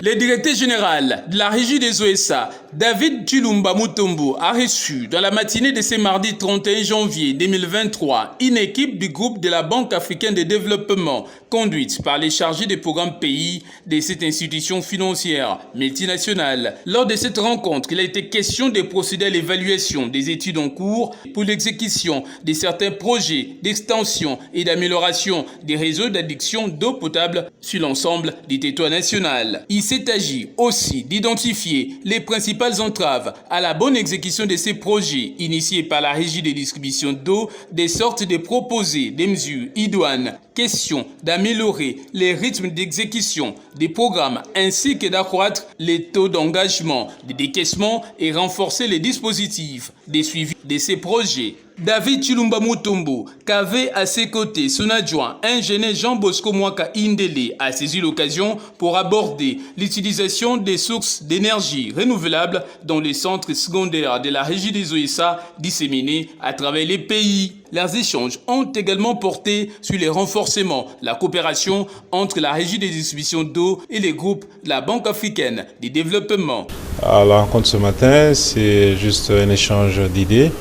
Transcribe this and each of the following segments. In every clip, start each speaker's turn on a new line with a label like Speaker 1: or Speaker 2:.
Speaker 1: Le directeur général de la régie des OSA, David Chilumba Mutombo, a reçu dans la matinée de ce mardi 31 janvier 2023 une équipe du groupe de la Banque africaine de développement conduite par les chargés des programmes pays de cette institution financière multinationale. Lors de cette rencontre, il a été question de procéder à l'évaluation des études en cours pour l'exécution de certains projets d'extension et d'amélioration des réseaux d'adduction d'eau potable sur l'ensemble du territoire national. Il s'est agi aussi d'identifier les principales entraves à la bonne exécution de ces projets initiés par la régie de distribution d'eau, de sorte de proposer des mesures idoines. Question d'améliorer les rythmes d'exécution des programmes ainsi que d'accroître les taux d'engagement, de décaissement et renforcer les dispositifs de suivi de ces projets. David Chilumba Mutombo, qu'avait à ses côtés son adjoint, ingénieur Jean Bosco Mwaka Indele, a saisi l'occasion pour aborder l'utilisation des sources d'énergie renouvelables dans les centres secondaires de la régie des OSA disséminés à travers les pays. Leurs échanges ont également porté sur le renforcement de la coopération entre la régie de distribution d'eau et les groupes de la Banque africaine de développement.
Speaker 2: À la rencontre ce matin, c'est juste un échange d'idées.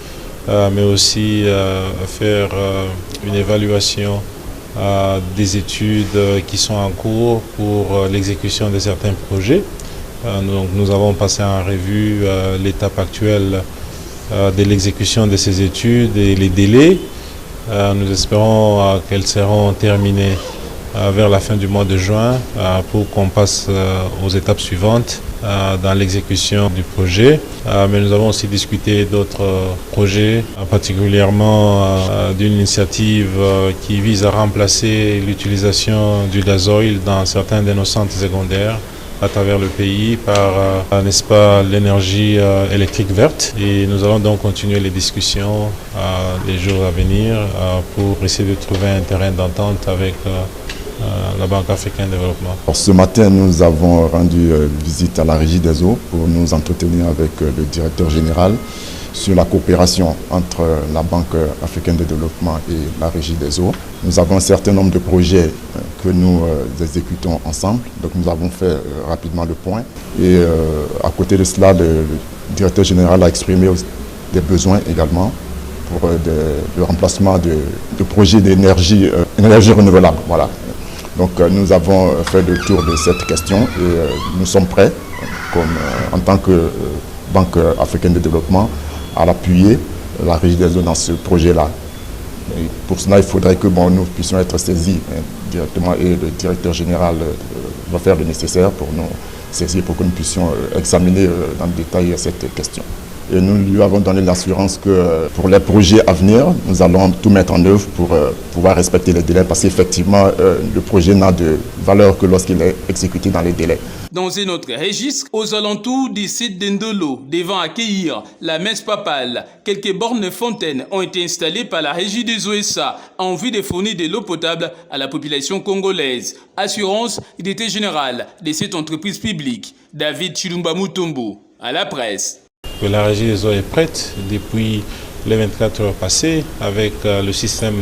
Speaker 2: Mais aussi faire une évaluation des études qui sont en cours pour l'exécution de certains projets. Donc nous avons passé en revue l'étape actuelle de l'exécution de ces études et les délais. Nous espérons qu'elles seront terminées vers la fin du mois de juin pour qu'on passe aux étapes suivantes dans l'exécution du projet. Mais nous avons aussi discuté d'autres projets, particulièrement d'une initiative qui vise à remplacer l'utilisation du gazoil dans certains de nos centres secondaires à travers le pays par, n'est-ce pas, l'énergie électrique verte. Et nous allons donc continuer les discussions les jours à venir pour essayer de trouver un terrain d'entente avec la Banque africaine de développement.
Speaker 3: Ce matin, nous avons rendu visite à la régie des eaux pour nous entretenir avec le directeur général sur la coopération entre la Banque africaine de développement et la régie des eaux. Nous avons un certain nombre de projets que nous exécutons ensemble, donc nous avons fait rapidement le point. Et à côté de cela, le directeur général a exprimé des besoins également pour le remplacement de projets d'énergie renouvelable. Voilà. Donc nous avons fait le tour de cette question et nous sommes prêts, en tant que Banque africaine de développement, à l'appuyer, la régie des eaux dans ce projet-là. Pour cela, il faudrait que nous puissions être saisis directement et le directeur général va faire le nécessaire pour nous saisir, pour que nous puissions examiner dans le détail cette question. Et nous lui avons donné l'assurance que pour les projets à venir, nous allons tout mettre en œuvre pour pouvoir respecter les délais parce qu'effectivement, le projet n'a de valeur que lorsqu'il est exécuté dans les délais.
Speaker 1: Dans un autre registre, aux alentours du site d'Endolo, devant accueillir la messe papale, quelques bornes fontaines ont été installées par la régie des OSA en vue de fournir de l'eau potable à la population congolaise. Assurance directeur général de cette entreprise publique, David Chilumba Mutombo, à la presse.
Speaker 2: La régie des eaux est prête depuis les 24 heures passées avec le système